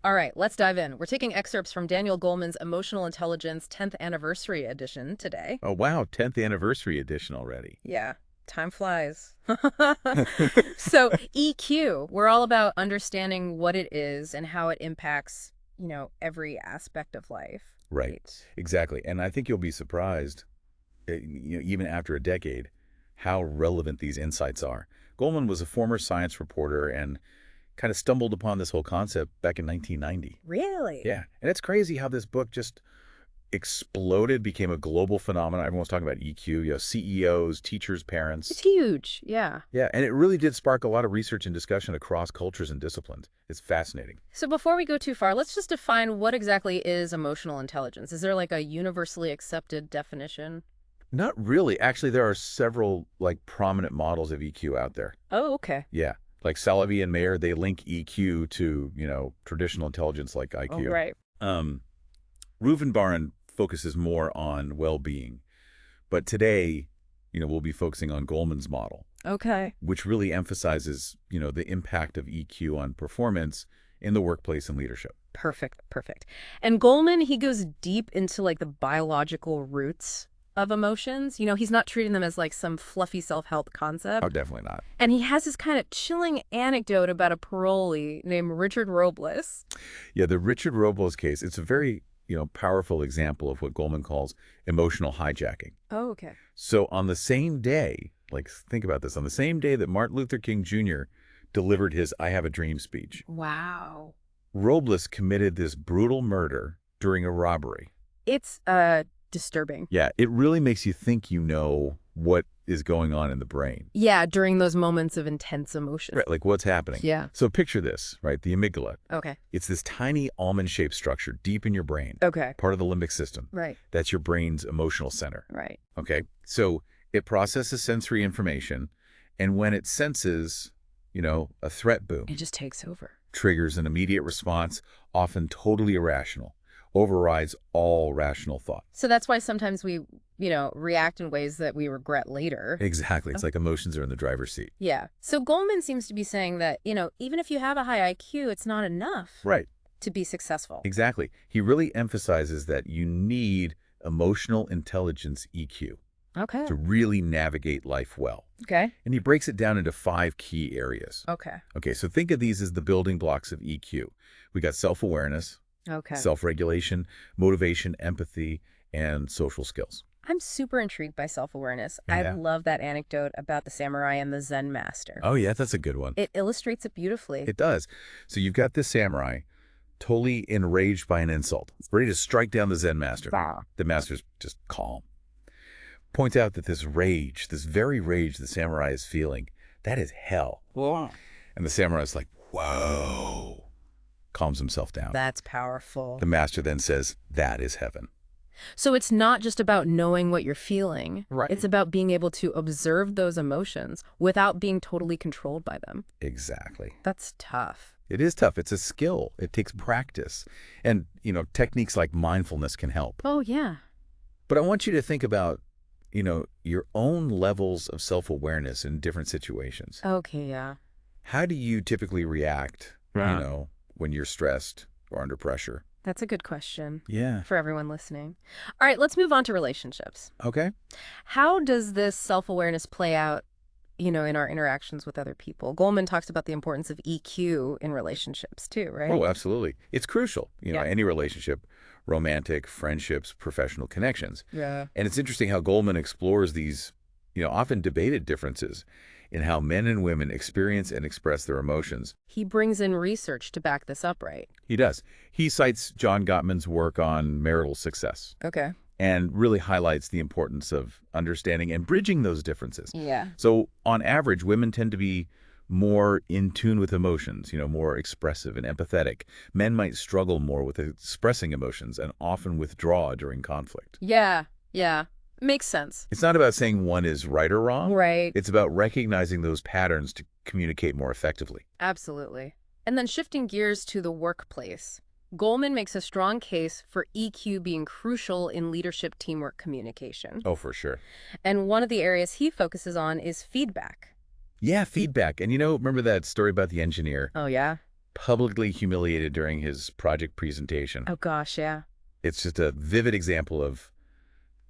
All right, let's dive in. We're taking excerpts from Daniel Goleman's Emotional Intelligence 10th Anniversary Edition today. Oh, wow, 10th anniversary edition already. Yeah, time flies. So, EQ, we're all about understanding what it is and how it impacts, every aspect of life, Right, right? exactly. And I think you'll be surprised, even after a decade, how relevant these insights are. Goldman was a former science reporter and kind of stumbled upon this whole concept back in 1990. Really? Yeah, and it's crazy how this book just exploded, became a global phenomenon. Everyone's talking about EQ, CEOs, teachers, It's parents. huge. Yeah. Yeah, and it really did spark a lot of research and discussion across cultures and disciplines. It's fascinating. So before we go too far, let's just define what exactly is emotional intelligence. Is there like a universally accepted definition? Not really. Actually, there are several like prominent models of EQ out there. Oh, okay. Yeah. Like Salovey and Mayer, they link EQ to, traditional intelligence like Oh, IQ. right. Um, Reuvenbaran focuses more on well-being. But today, we'll be focusing on Goleman's model, Okay. which really emphasizes, the impact of EQ on performance in the workplace and leadership. Perfect, perfect. And Goleman, he goes deep into like the biological roots of emotions. He's not treating them as like some fluffy self-help Oh, concept. definitely not. And he has this kind of chilling anecdote about a parolee named Richard Robles. Yeah, the Richard Robles case, it's a very, powerful example of what Goleman calls emotional hijacking. Oh, okay. So on the same day, like think about this, on the same day that Martin Luther King Jr. delivered his I Have a Dream speech, Wow. Robles committed this brutal murder during a robbery. It's disturbing. Yeah, it really makes you think what is going on in the brain. Yeah, during those moments of intense emotion. Right, like what's happening. Yeah. So picture this, right? The amygdala. Okay. It's this tiny almond-shaped structure deep in your brain, Okay. part of the limbic system. Right. That's your brain's emotional center. Right. Okay? So it processes sensory information, and when it senses, a threat boom, It just takes over. triggers an immediate response, often totally irrational, overrides all rational thought. So that's why sometimes we, react in ways that we regret later. Exactly. It's like emotions are in the driver's seat. Yeah. So Goleman seems to be saying that, even if you have a high IQ, it's not enough Right. to be successful. Exactly. He really emphasizes that you need emotional intelligence EQ Okay. to really navigate life well. Okay. And he breaks it down into 5 key areas. Okay. Okay, so think of these as the building blocks of EQ. We got self-awareness, Okay. self-regulation, motivation, empathy, and social skills. I'm super intrigued by self-awareness. I Yeah. love that anecdote about the samurai and the Zen master. Oh, yeah, that's a good one. It illustrates it beautifully. It does. So you've got this samurai totally enraged by an insult, ready to strike down the Zen master. Wow. The master's just calm. Points out that this rage, this very rage the samurai is feeling, that is hell. Wow. And the samurai's like, whoa, calms himself down. That's powerful. The master then says, that is heaven. So it's not just about knowing what you're feeling. Right. It's about being able to observe those emotions without being totally controlled by them. Exactly. That's tough. It is tough. It's a skill. It takes practice. And, techniques like mindfulness can help. Oh, yeah. But I want you to think about, your own levels of self-awareness in different situations. Okay, yeah. How do you typically react, Right. when you're stressed or under pressure? That's a good question Yeah. for everyone listening. All right, let's move on to relationships. Okay. How does this self-awareness play out, in our interactions with other people? Goleman talks about the importance of EQ in relationships too, right? Oh, absolutely. It's crucial. Yeah. Any relationship, romantic, friendships, professional connections. Yeah. And it's interesting how Goleman explores these, often debated differences in how men and women experience and express their emotions. He brings in research to back this up, right? He does. He cites John Gottman's work on marital success Okay. and really highlights the importance of understanding and bridging those differences. Yeah. So on average, women tend to be more in tune with emotions, more expressive and empathetic. Men might struggle more with expressing emotions and often withdraw during conflict. Yeah. Yeah. Makes sense. It's not about saying one is right or wrong. Right. It's about recognizing those patterns to communicate more effectively. Absolutely. And then shifting gears to the workplace, Goleman makes a strong case for EQ being crucial in leadership teamwork communication. Oh, for sure. And one of the areas he focuses on is feedback. Yeah, feedback. And remember that story about the engineer? Oh, yeah? publicly humiliated during his project presentation. Oh gosh, yeah. It's just a vivid example of,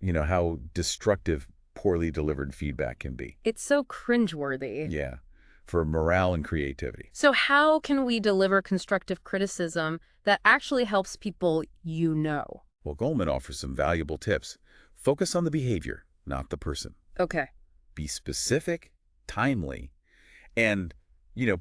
how destructive poorly delivered feedback can be. It's so cringeworthy. Yeah, for morale and creativity. So how can we deliver constructive criticism that actually helps people you know? Well, Goleman offers some valuable tips. Focus on the behavior, not the person. Okay. Be specific, timely, and,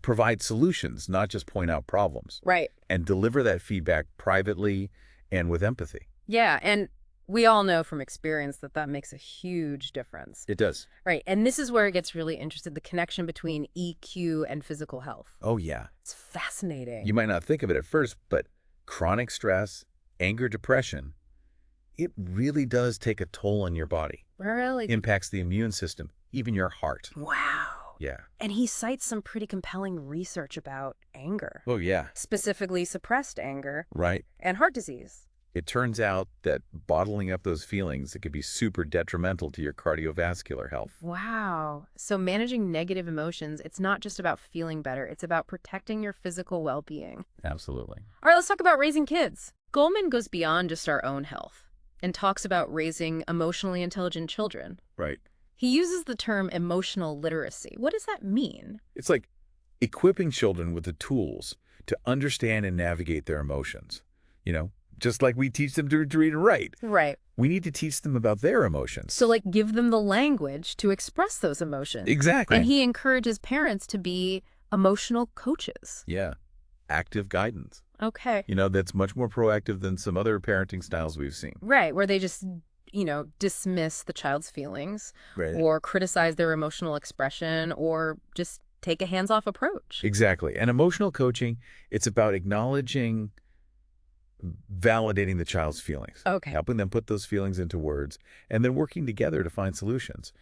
provide solutions, not just point out problems. Right. And deliver that feedback privately and with empathy. Yeah, and we all know from experience that that makes a huge difference. It does. Right, and this is where it gets really interesting, the connection between EQ and physical health. Oh, yeah. It's fascinating. You might not think of it at first, but chronic stress, anger, depression, it really does take a toll on your body. Really? Impacts the immune system, even your heart. Wow. Yeah. And he cites some pretty compelling research about anger, Oh, yeah. specifically suppressed anger Right. and heart disease. It turns out that bottling up those feelings, it could be super detrimental to your cardiovascular health. Wow. So managing negative emotions, it's not just about feeling better, it's about protecting your physical well-being. Absolutely. All right, let's talk about raising kids. Goleman goes beyond just our own health and talks about raising emotionally intelligent children. Right. He uses the term emotional literacy. What does that mean? It's like equipping children with the tools to understand and navigate their emotions. Just like we teach them to read and write. Right. We need to teach them about their emotions. So, like, give them the language to express those emotions. Exactly. And he encourages parents to be emotional coaches. Yeah. Active guidance. Okay. That's much more proactive than some other parenting styles we've seen. Right, where they just, dismiss the child's feelings Right. or criticize their emotional expression or just take a hands-off approach. Exactly. And emotional coaching, it's about acknowledging, validating the child's feelings. Okay. Helping them put those feelings into words, and then working together to find solutions.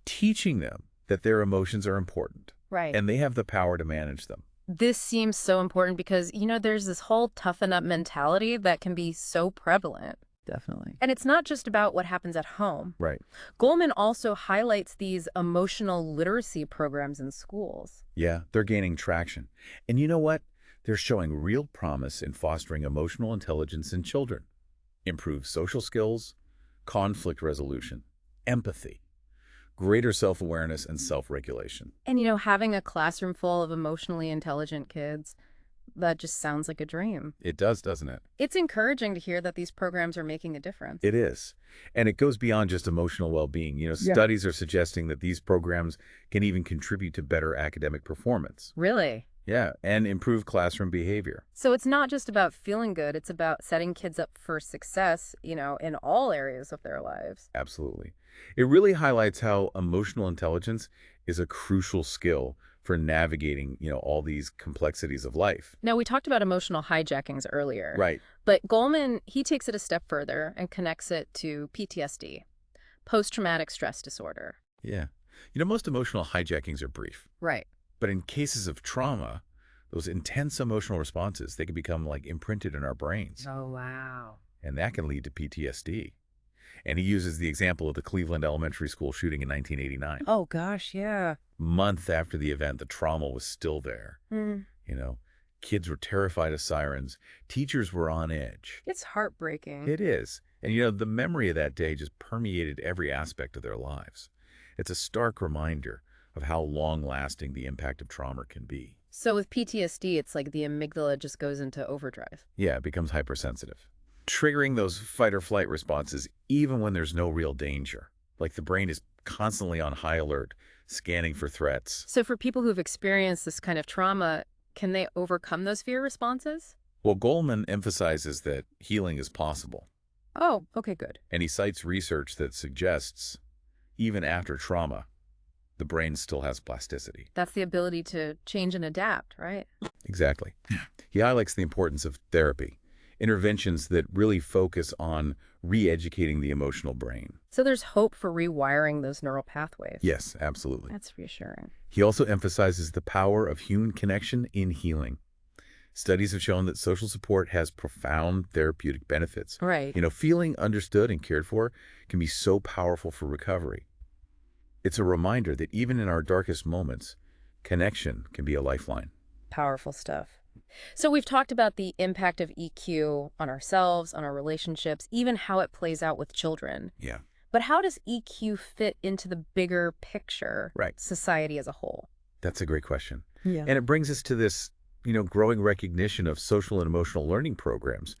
Teaching them that their emotions are important. Right. And they have the power to manage them. This seems so important because, there's this whole toughen up mentality that can be so prevalent. Definitely. And it's not just about what happens at home. Right. Goleman also highlights these emotional literacy programs in schools. Yeah, they're gaining traction. And you know what? They're showing real promise in fostering emotional intelligence in children. Improved social skills, conflict resolution, empathy, greater self-awareness, and self-regulation. And, having a classroom full of emotionally intelligent kids, that just sounds like a dream. It does, doesn't it? It's encouraging to hear that these programs are making a difference. It is. And it goes beyond just emotional well-being. Studies are suggesting that these programs can even contribute to better academic performance. Really? Yeah, and improve classroom behavior. So it's not just about feeling good, it's about setting kids up for success, in all areas of their lives. Absolutely. It really highlights how emotional intelligence is a crucial skill for navigating, all these complexities of life. Now, we talked about emotional hijackings earlier. Right. But Goleman, he takes it a step further and connects it to PTSD, post-traumatic stress disorder. Yeah. Most emotional hijackings are brief. Right. But in cases of trauma, those intense emotional responses, they can become like imprinted in our brains. Oh, wow. And that can lead to PTSD. And he uses the example of the Cleveland Elementary School shooting in 1989. Oh, gosh, yeah. Month after the event, the trauma was still there. Kids were terrified of sirens. Teachers were on edge. It's heartbreaking. It is. And, the memory of that day just permeated every aspect of their lives. It's a stark reminder of how long-lasting the impact of trauma can be. So with PTSD, it's like the amygdala just goes into overdrive. Yeah, it becomes hypersensitive, triggering those fight-or-flight responses even when there's no real danger. Like the brain is constantly on high alert, scanning for threats. So for people who've experienced this kind of trauma, can they overcome those fear responses? Well, Goleman emphasizes that healing is possible. Oh, okay, good. And he cites research that suggests even after trauma, the brain still has plasticity. That's the ability to change and adapt, right? Exactly. He highlights the importance of therapy, interventions that really focus on re-educating the emotional brain. So there's hope for rewiring those neural pathways. Yes, absolutely. That's reassuring. He also emphasizes the power of human connection in healing. Studies have shown that social support has profound therapeutic benefits. Right. Feeling understood and cared for can be so powerful for recovery. It's a reminder that even in our darkest moments, connection can be a lifeline. Powerful stuff. So we've talked about the impact of EQ on ourselves, on our relationships, even how it plays out with children. Yeah. But how does EQ fit into the bigger picture, Right. society as a whole? That's a great question. Yeah. And it brings us to this, growing recognition of social and emotional learning programs,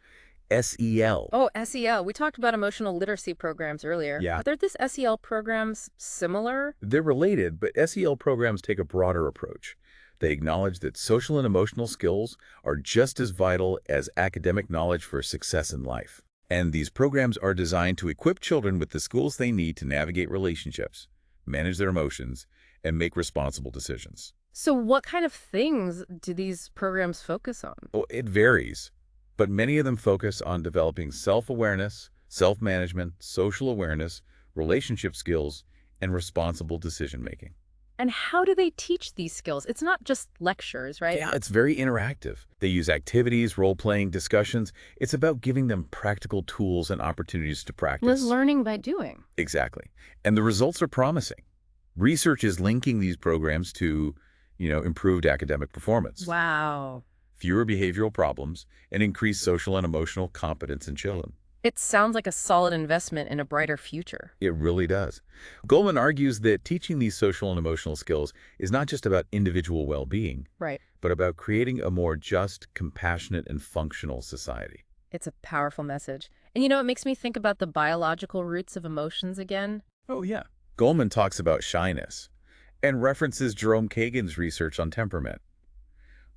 SEL. Oh, SEL. We talked about emotional literacy programs earlier. Yeah. Are there these SEL programs similar? They're related, but SEL programs take a broader approach. They acknowledge that social and emotional skills are just as vital as academic knowledge for success in life. And these programs are designed to equip children with the skills they need to navigate relationships, manage their emotions, and make responsible decisions. So what kind of things do these programs focus on? Well, it varies, but many of them focus on developing self-awareness, self-management, social awareness, relationship skills, and responsible decision-making. And how do they teach these skills? It's not just lectures, right? Yeah, it's very interactive. They use activities, role-playing, discussions. It's about giving them practical tools and opportunities to practice. Learning by doing. Exactly. And the results are promising. Research is linking these programs to, improved academic performance, Wow. fewer behavioral problems, and increased social and emotional competence in children. It sounds like a solid investment in a brighter future. It really does. Goldman argues that teaching these social and emotional skills is not just about individual well-being, Right. but about creating a more just, compassionate, and functional society. It's a powerful message. And it makes me think about the biological roots of emotions again. Oh, yeah. Goldman talks about shyness and references Jerome Kagan's research on temperament.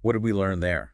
What did we learn there?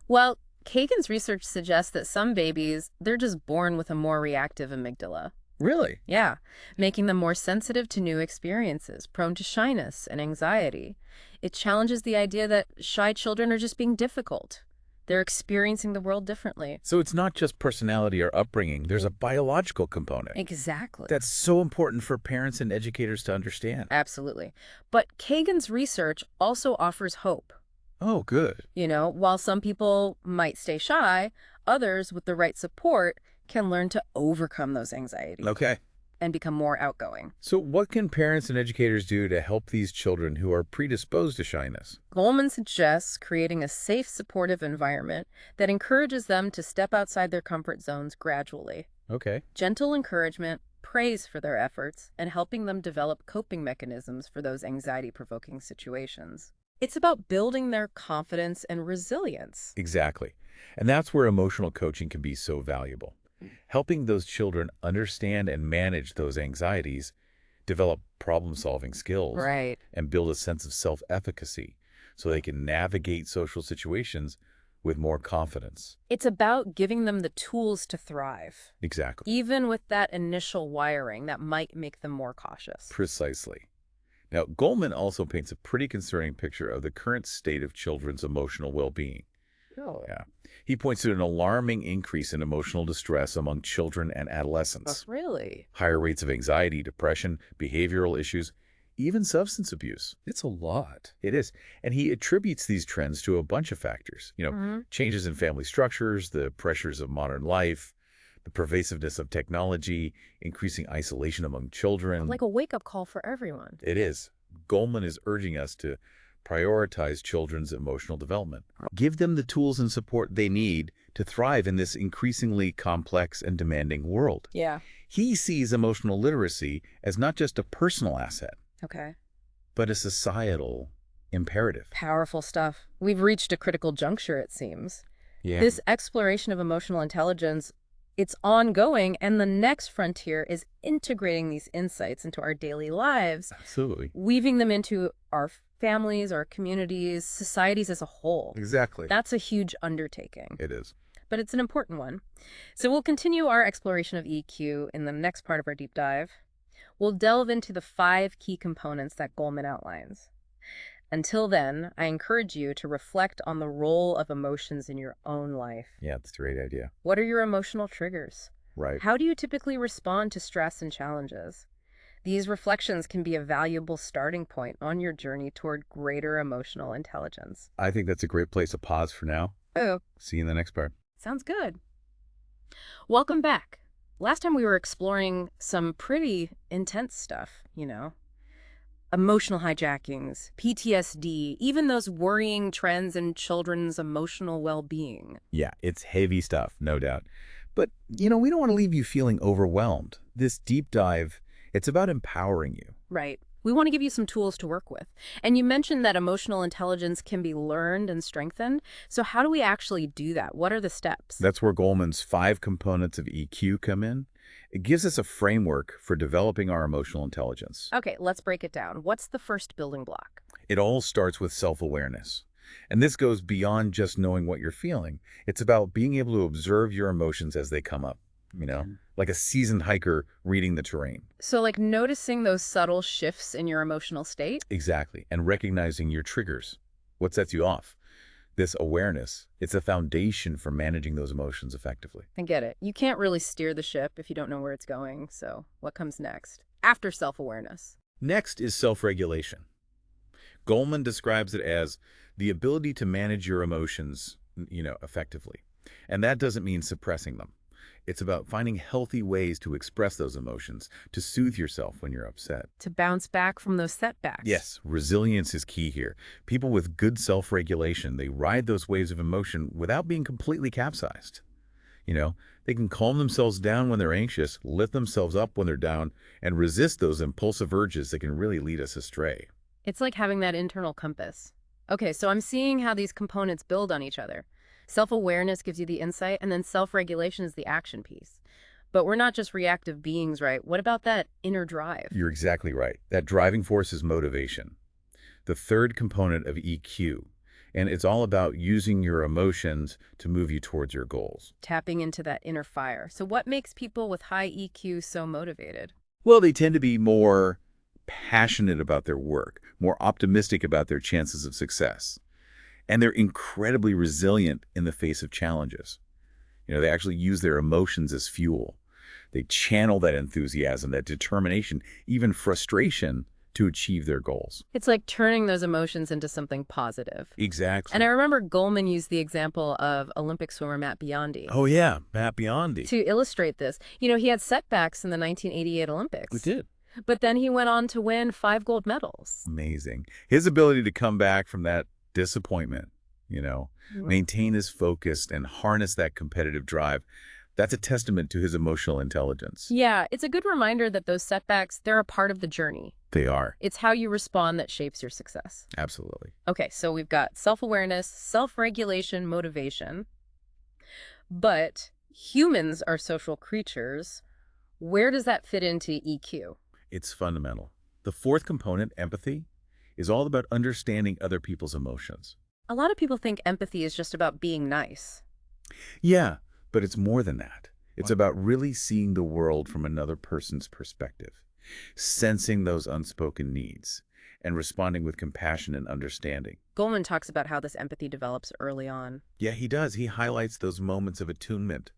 Well, Kagan's research suggests that some babies, they're just born with a more reactive amygdala. Really? Yeah, making them more sensitive to new experiences, prone to shyness and anxiety. It challenges the idea that shy children are just being difficult. They're experiencing the world differently. So it's not just personality or upbringing. There's a biological component. Exactly. That's so important for parents and educators to understand. Absolutely. But Kagan's research also offers hope. Oh, good. While some people might stay shy, others with the right support can learn to overcome those anxieties Okay. and become more outgoing. So what can parents and educators do to help these children who are predisposed to shyness? Goldman suggests creating a safe, supportive environment that encourages them to step outside their comfort zones gradually. Okay. Gentle encouragement, praise for their efforts, and helping them develop coping mechanisms for those anxiety-provoking situations. It's about building their confidence and resilience. Exactly. And that's where emotional coaching can be so valuable. Helping those children understand and manage those anxieties, develop problem-solving skills, Right. and build a sense of self-efficacy so they can navigate social situations with more confidence. It's about giving them the tools to thrive, Exactly. even with that initial wiring that might make them more cautious. Precisely. Now, Goldman also paints a pretty concerning picture of the current state of children's emotional well-being. Oh. Yeah. He points to an alarming increase in emotional distress among children and adolescents. Really? Higher rates of anxiety, depression, behavioral issues, even substance abuse. It's a lot. It is. And he attributes these trends to a bunch of factors. Changes in family structures, the pressures of modern life, the pervasiveness of technology, increasing isolation among children. Like a wake-up call for everyone. It is. Goldman is urging us to prioritize children's emotional development. Give them the tools and support they need to thrive in this increasingly complex and demanding world. Yeah. He sees emotional literacy as not just a personal asset, Okay. but a societal imperative. Powerful stuff. We've reached a critical juncture, it seems. Yeah. This exploration of emotional intelligence, it's ongoing, and the next frontier is integrating these insights into our daily lives, Absolutely. weaving them into our families, our communities, societies as a whole. Exactly. That's a huge undertaking, It is. but it's an important one. So we'll continue our exploration of EQ in the next part of our deep dive. We'll delve into the 5 key components that Goldman outlines. Until then, I encourage you to reflect on the role of emotions in your own life. Yeah, that's a great idea. What are your emotional triggers? Right. How do you typically respond to stress and challenges? These reflections can be a valuable starting point on your journey toward greater emotional intelligence. I think that's a great place to pause for now. Oh, See you in the next part. sounds good. Welcome back. Last time we were exploring some pretty intense stuff, Emotional hijackings, PTSD, even those worrying trends in children's emotional well-being. Yeah, it's heavy stuff, no doubt. But, we don't want to leave you feeling overwhelmed. This deep dive, it's about empowering you. Right. We want to give you some tools to work with. And you mentioned that emotional intelligence can be learned and strengthened. So how do we actually do that? What are the steps? That's where Goleman's 5 components of EQ come in. It gives us a framework for developing our emotional intelligence. Okay, let's break it down. What's the first building block? It all starts with self-awareness. And this goes beyond just knowing what you're feeling. It's about being able to observe your emotions as they come up, like a seasoned hiker reading the terrain. So like noticing those subtle shifts in your emotional state? Exactly. And recognizing your triggers. What sets you off? This awareness, it's a foundation for managing those emotions effectively. I get it. You can't really steer the ship if you don't know where it's going. So what comes next? After self-awareness. Next is self-regulation. Goleman describes it as the ability to manage your emotions, effectively. And that doesn't mean suppressing them. It's about finding healthy ways to express those emotions, to soothe yourself when you're upset. To bounce back from those setbacks. Yes, resilience is key here. People with good self-regulation, they ride those waves of emotion without being completely capsized. They can calm themselves down when they're anxious, lift themselves up when they're down, and resist those impulsive urges that can really lead us astray. It's like having that internal compass. Okay, so I'm seeing how these components build on each other. Self-awareness gives you the insight, and then self-regulation is the action piece. But we're not just reactive beings, right? What about that inner drive? You're exactly right. That driving force is motivation, the third component of EQ. And it's all about using your emotions to move you towards your goals. Tapping into that inner fire. So what makes people with high EQ so motivated? Well, they tend to be more passionate about their work, more optimistic about their chances of success. And they're incredibly resilient in the face of challenges. They actually use their emotions as fuel. They channel that enthusiasm, that determination, even frustration to achieve their goals. It's like turning those emotions into something positive. Exactly. And I remember Goleman used the example of Olympic swimmer Matt Biondi. Oh, yeah, Matt Biondi. To illustrate this. He had setbacks in the 1988 Olympics. We did. But then he went on to win 5 gold medals. Amazing. His ability to come back from that disappointment, maintain his focus and harness that competitive drive, that's a testament to his emotional intelligence. Yeah, it's a good reminder that those setbacks, they're a part of the journey. They are. It's how you respond that shapes your success. Absolutely. Okay, so we've got self-awareness, self-regulation, motivation. But humans are social creatures. Where does that fit into EQ? It's fundamental. The fourth component, empathy, is all about understanding other people's emotions. A lot of people think empathy is just about being nice. Yeah, but it's more than that. It's about really seeing the world from another person's perspective, sensing those unspoken needs, and responding with compassion and understanding. Goleman talks about how this empathy develops early on. Yeah, he does. He highlights those moments of attunement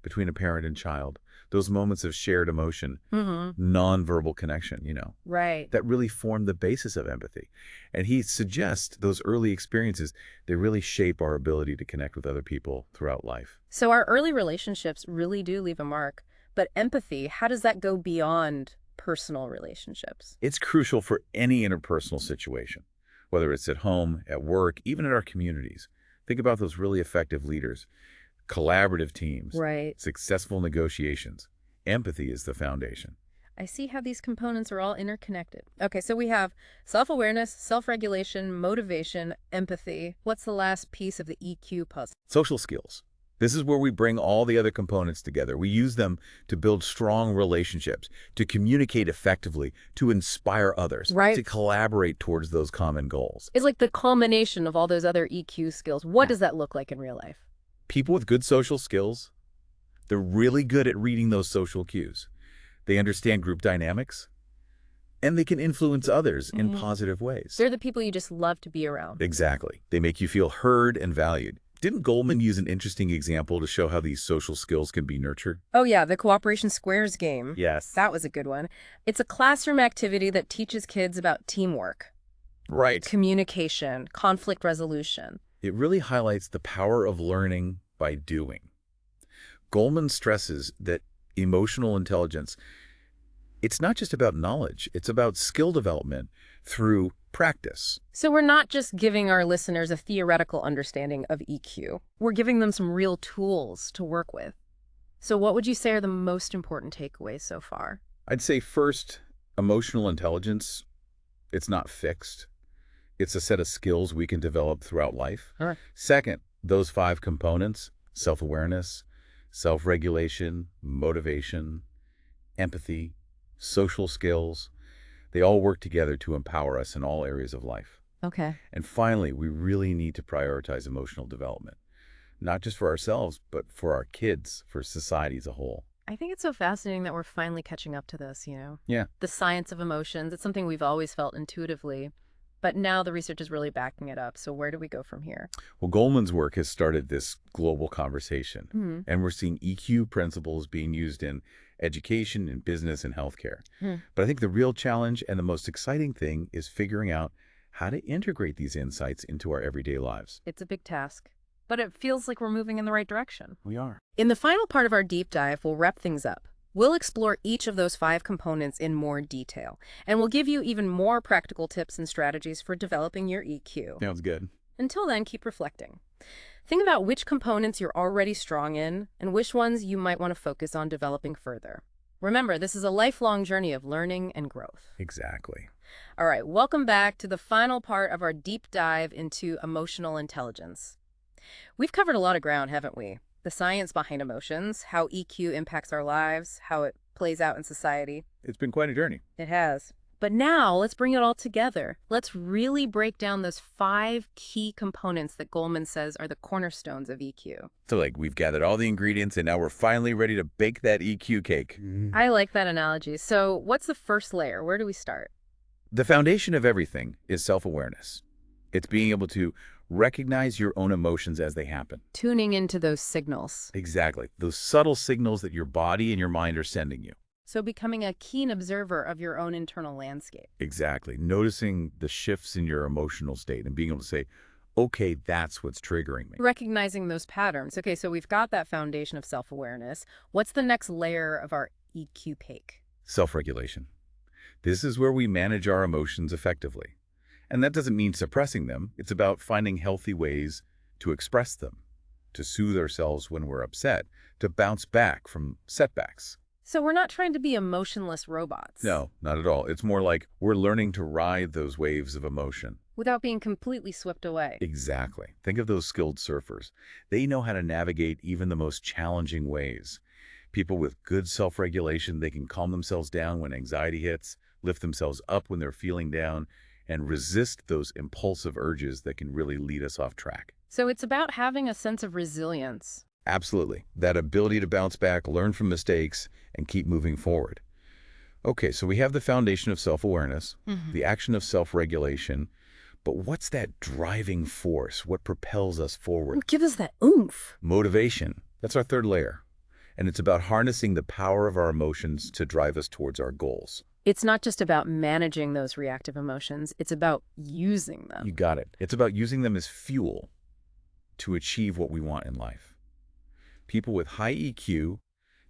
between a parent and child, those moments of shared emotion, nonverbal connection, Right. that really form the basis of empathy. And he suggests those early experiences, they really shape our ability to connect with other people throughout life. So our early relationships really do leave a mark. But empathy, how does that go beyond personal relationships? It's crucial for any interpersonal situation, whether it's at home, at work, even in our communities. Think about those really effective leaders, collaborative teams, Right. successful negotiations. Empathy is the foundation. I see how these components are all interconnected. Okay, so we have self-awareness, self-regulation, motivation, empathy. What's the last piece of the EQ puzzle? Social skills. This is where we bring all the other components together. We use them to build strong relationships, to communicate effectively, to inspire others, Right. to collaborate towards those common goals. It's like the culmination of all those other EQ skills. What does that look like in real life? People with good social skills, they're really good at reading those social cues. They understand group dynamics, and they can influence others in positive ways. They're the people you just love to be around. Exactly. They make you feel heard and valued. Didn't Goleman use an interesting example to show how these social skills can be nurtured? Oh yeah, the Cooperation Squares game. Yes. That was a good one. It's a classroom activity that teaches kids about teamwork, Right. communication, conflict resolution. It really highlights the power of learning by doing. Goleman stresses that emotional intelligence, It's not just about knowledge. It's about skill development through practice. So we're not just giving our listeners a theoretical understanding of EQ. We're giving them some real tools to work with. So what would you say are the most important takeaways so far? I'd say first, emotional intelligence, it's not fixed. It's a set of skills we can develop throughout life. Sure. Second, those 5 components, self-awareness, self-regulation, motivation, empathy, social skills, they all work together to empower us in all areas of life. Okay. And finally, we really need to prioritize emotional development, not just for ourselves, but for our kids, for society as a whole. I think it's so fascinating that we're finally catching up to this. Yeah. The science of emotions, it's something we've always felt intuitively, but now the research is really backing it up. So where do we go from here? Well, Goleman's work has started this global conversation, Hmm. and we're seeing EQ principles being used in education, in business, and healthcare. Hmm. But I think the real challenge and the most exciting thing is figuring out how to integrate these insights into our everyday lives. It's a big task, but it feels like we're moving in the right direction. We are. In the final part of our deep dive, we'll wrap things up. We'll explore each of those 5 components in more detail, and we'll give you even more practical tips and strategies for developing your EQ. Sounds good. Until then, keep reflecting. Think about which components you're already strong in and which ones you might want to focus on developing further. Remember, this is a lifelong journey of learning and growth. Exactly. All right, welcome back to the final part of our deep dive into emotional intelligence. We've covered a lot of ground, haven't we? The science behind emotions, how EQ impacts our lives, how it plays out in society. It's been quite a journey. It has. But now let's bring it all together. Let's really break down those 5 key components that Goleman says are the cornerstones of EQ. So, we've gathered all the ingredients, and now we're finally ready to bake that EQ cake. I like that analogy. So what's the first layer? Where do we start? The foundation of everything is self-awareness. It's being able to recognize your own emotions as they happen. Tuning into those signals. Exactly. Those subtle signals that your body and your mind are sending you. So becoming a keen observer of your own internal landscape. Exactly. Noticing the shifts in your emotional state and being able to say, okay, that's what's triggering me. Recognizing those patterns. Okay, so we've got that foundation of self-awareness. What's the next layer of our EQ cake? Self-regulation. This is where we manage our emotions effectively. And that doesn't mean suppressing them. It's about finding healthy ways to express them, to soothe ourselves when we're upset, to bounce back from setbacks. So we're not trying to be emotionless robots. No, not at all. It's more like we're learning to ride those waves of emotion. Without being completely swept away. Exactly. Think of those skilled surfers. They know how to navigate even the most challenging ways. People with good self-regulation, they can calm themselves down when anxiety hits, lift themselves up when they're feeling down, and resist those impulsive urges that can really lead us off track. So it's about having a sense of resilience. Absolutely. That ability to bounce back, learn from mistakes, and keep moving forward. Okay, so we have the foundation of self-awareness, the action of self-regulation, but what's that driving force? What propels us forward? Give us that oomph. Motivation. That's our third layer. And it's about harnessing the power of our emotions to drive us towards our goals. It's not just about managing those reactive emotions. It's about using them. You got it. It's about using them as fuel to achieve what we want in life. People with high EQ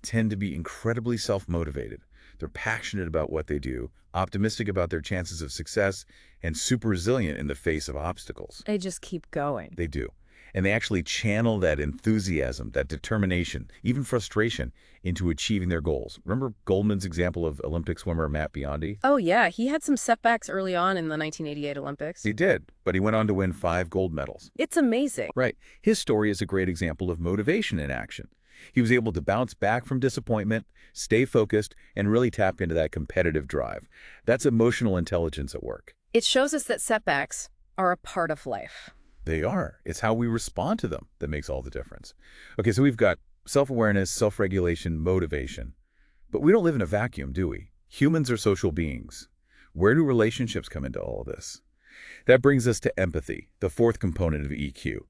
tend to be incredibly self-motivated. They're passionate about what they do, optimistic about their chances of success, and super resilient in the face of obstacles. They just keep going. They do. And they actually channel that enthusiasm, that determination, even frustration, into achieving their goals. Remember Goleman's example of Olympic swimmer Matt Biondi? Oh, yeah. He had some setbacks early on in the 1988 Olympics. He did, but he went on to win 5 gold medals. It's amazing. Right. His story is a great example of motivation in action. He was able to bounce back from disappointment, stay focused, and really tap into that competitive drive. That's emotional intelligence at work. It shows us that setbacks are a part of life. They are. It's how we respond to them that makes all the difference. Okay, so we've got self-awareness, self-regulation, motivation. But we don't live in a vacuum, do we? Humans are social beings. Where do relationships come into all of this? That brings us to empathy, the 4th component of EQ.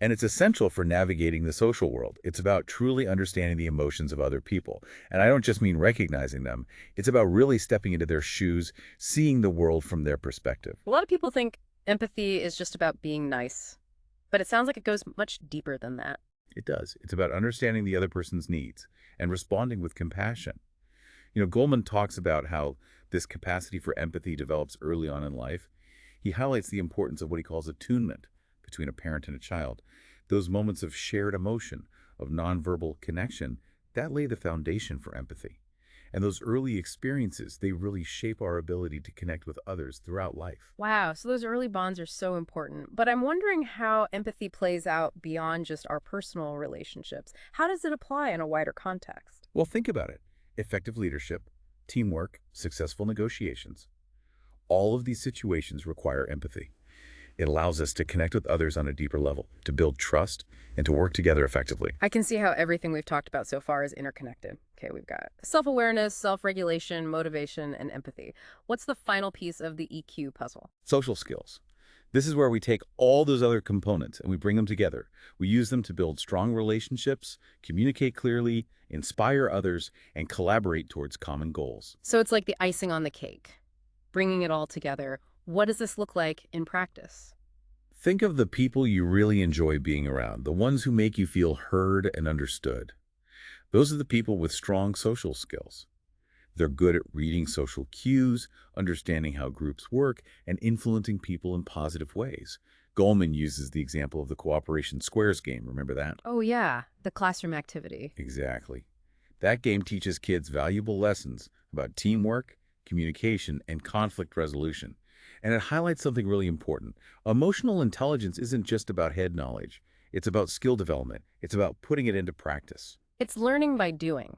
And it's essential for navigating the social world. It's about truly understanding the emotions of other people. And I don't just mean recognizing them. It's about really stepping into their shoes, seeing the world from their perspective. A lot of people think empathy is just about being nice, but it sounds like it goes much deeper than that. It does. It's about understanding the other person's needs and responding with compassion. Goldman talks about how this capacity for empathy develops early on in life. He highlights the importance of what he calls attunement between a parent and a child. Those moments of shared emotion, of nonverbal connection, that lay the foundation for empathy. And those early experiences, they really shape our ability to connect with others throughout life. Wow, so those early bonds are so important. But I'm wondering how empathy plays out beyond just our personal relationships. How does it apply in a wider context? Well, think about it. Effective leadership, teamwork, successful negotiations. All of these situations require empathy. It allows us to connect with others on a deeper level, to build trust, and to work together effectively. I can see how everything we've talked about so far is interconnected. Okay, we've got self-awareness, self-regulation, motivation, and empathy. What's the final piece of the EQ puzzle? Social skills. This is where we take all those other components and we bring them together. We use them to build strong relationships, communicate clearly, inspire others, and collaborate towards common goals. So it's like the icing on the cake, bringing it all together. What does this look like in practice? Think of the people you really enjoy being around, the ones who make you feel heard and understood. Those are the people with strong social skills. They're good at reading social cues, understanding how groups work, and influencing people in positive ways. Goldman uses the example of the Cooperation Squares game. Remember that? Oh, yeah, the classroom activity. Exactly. That game teaches kids valuable lessons about teamwork, communication, and conflict resolution. And it highlights something really important. Emotional intelligence isn't just about head knowledge. It's about skill development. It's about putting it into practice. It's learning by doing.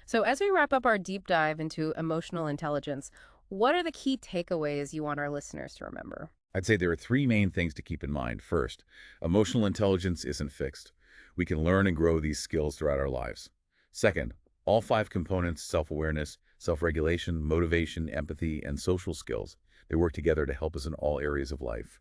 So as we wrap up our deep dive into emotional intelligence, what are the key takeaways you want our listeners to remember? I'd say there are three main things to keep in mind. First, emotional intelligence isn't fixed. We can learn and grow these skills throughout our lives. Second, all five components, self-awareness, self-regulation, motivation, empathy, and social skills, they work together to help us in all areas of life.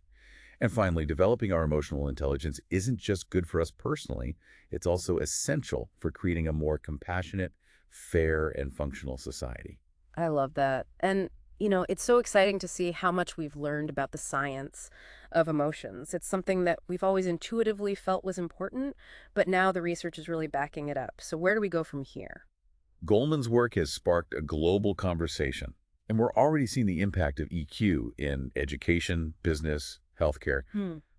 And finally, developing our emotional intelligence isn't just good for us personally, it's also essential for creating a more compassionate, fair, and functional society. I love that. And, it's so exciting to see how much we've learned about the science of emotions. It's something that we've always intuitively felt was important, but now the research is really backing it up. So where do we go from here? Goldman's work has sparked a global conversation, and we're already seeing the impact of EQ in education, business, healthcare.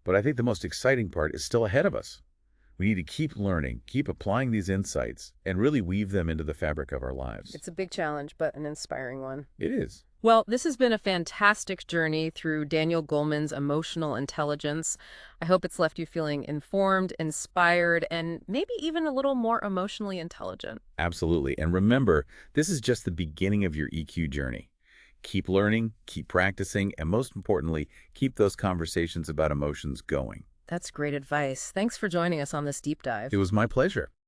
But I think the most exciting part is still ahead of us. We need to keep learning, keep applying these insights, and really weave them into the fabric of our lives. It's a big challenge, but an inspiring one. It is. Well, this has been a fantastic journey through Daniel Goleman's emotional intelligence. I hope it's left you feeling informed, inspired, and maybe even a little more emotionally intelligent. Absolutely. And remember, this is just the beginning of your EQ journey. Keep learning, keep practicing, and most importantly, keep those conversations about emotions going. That's great advice. Thanks for joining us on this deep dive. It was my pleasure.